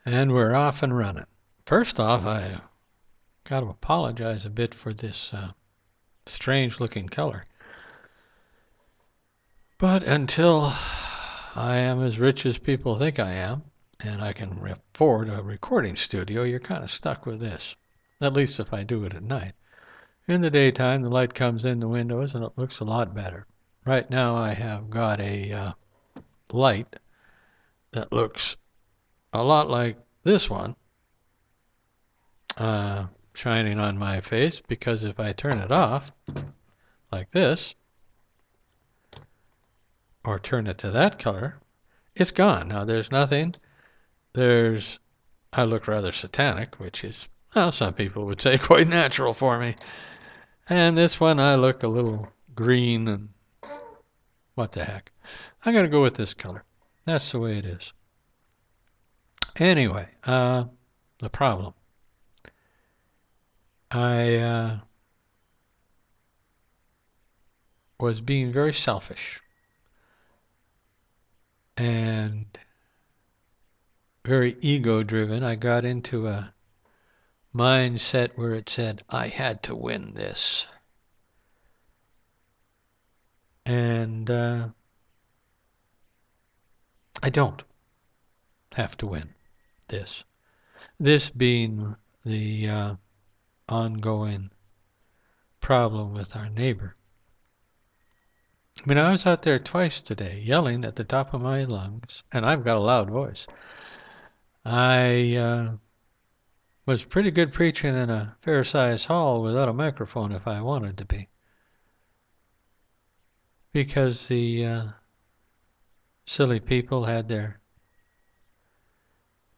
And we're off and running. First off, I got to apologize a bit for this strange looking color. But until I am as rich as people think I am, and I can afford a recording studio, you're kind of stuck with this. At least if I do it at night. In the daytime, the light comes in the windows and it looks a lot better. Right now I have got a light that looks a lot like this one shining on my face, because if I turn it off like this, or turn it to that color, it's gone. Now there's nothing. I look rather satanic, which is, well, some people would say quite natural for me. And this one I look a little green and what the heck. I'm going to go with this color. That's the way it is. Anyway, the problem. I was being very selfish and very ego-driven. I got into a mindset where it said I had to win this. And I don't have to win this. This being the ongoing problem with our neighbor. I mean, I was out there twice today yelling at the top of my lungs, and I've got a loud voice. I was pretty good preaching in a fair-sized hall without a microphone if I wanted to be. Because the silly people had their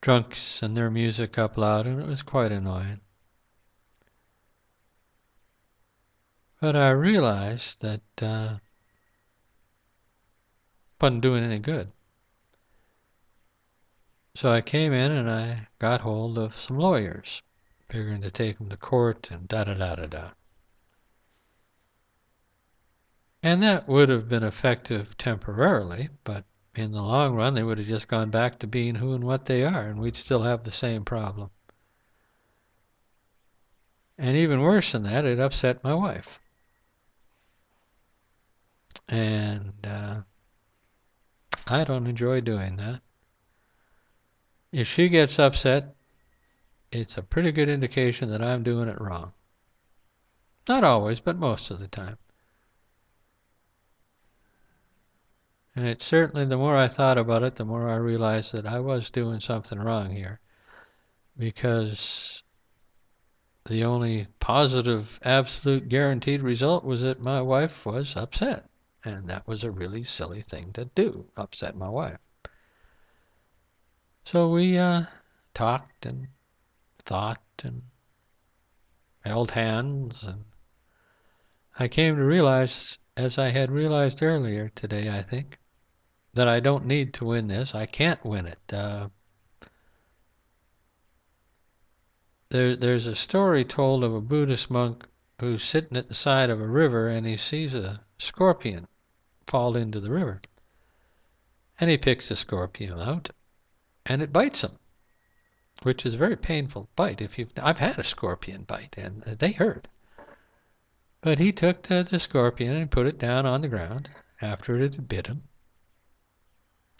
drunks and their music up loud, and it was quite annoying. But I realized that wasn't doing any good. So I came in and I got hold of some lawyers, figuring to take them to court and da-da-da-da-da. And that would have been effective temporarily, but in the long run they would have just gone back to being who and what they are, and we'd still have the same problem. And even worse than that, it upset my wife. And I don't enjoy doing that. If she gets upset, it's a pretty good indication that I'm doing it wrong. Not always, but most of the time. And it certainly, the more I thought about it, the more I realized that I was doing something wrong here. Because the only positive, absolute, guaranteed result was that my wife was upset. And that was a really silly thing to do, upset my wife. So we talked and thought and held hands, and I came to realize, as I had realized earlier today, I think, that I don't need to win this. I can't win it. There's a story told of a Buddhist monk who's sitting at the side of a river and he sees a scorpion fall into the river. And he picks the scorpion out and it bites him, which is a very painful bite. I've had a scorpion bite and they hurt. But he took the scorpion and put it down on the ground after it had bit him.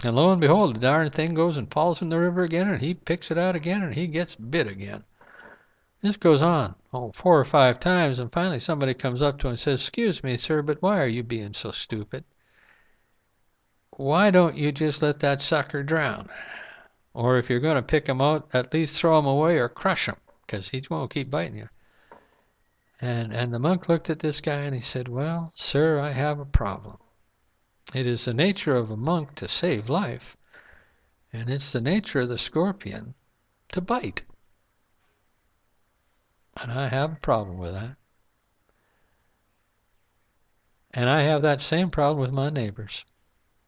And lo and behold, the darn thing goes and falls in the river again, and he picks it out again, and he gets bit again. This goes on 4 or 5 times, and finally somebody comes up to him and says, "Excuse me, sir, but why are you being so stupid? Why don't you just let that sucker drown? Or if you're going to pick him out, at least throw him away or crush him, because he won't keep biting you." And the monk looked at this guy and he said, "Well, sir, I have a problem. It is the nature of a monk to save life, and it's the nature of the scorpion to bite. And I have a problem with that. And I have that same problem with my neighbors.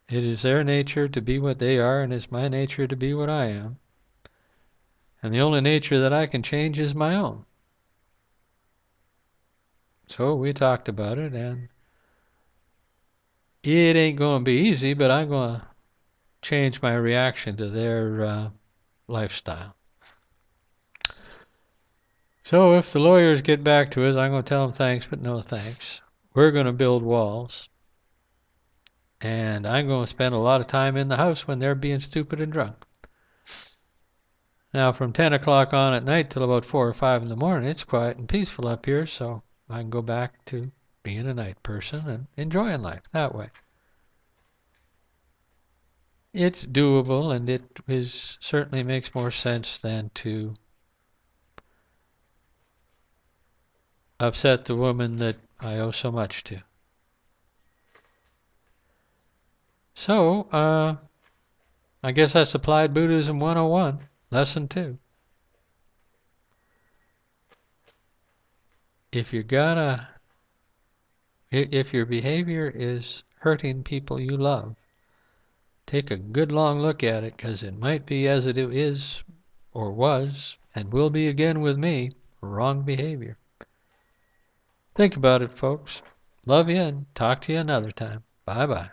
It is their nature to be what they are, and it's my nature to be what I am. And the only nature that I can change is my own." So we talked about it, and it ain't going to be easy, but I'm going to change my reaction to their lifestyle. So if the lawyers get back to us, I'm going to tell them thanks, but no thanks. We're going to build walls. And I'm going to spend a lot of time in the house when they're being stupid and drunk. Now, from 10 o'clock on at night till about 4 or 5 in the morning, it's quiet and peaceful up here, so I can go back to being a night person and enjoying life that way. It's doable, and it certainly makes more sense than to upset the woman that I owe so much to. So, I guess that's Applied Buddhism 101, Lesson 2. If your behavior is hurting people you love, take a good long look at it, because it might be, as it is or was and will be again with me, wrong behavior. Think about it, folks. Love you, and talk to you another time. Bye-bye.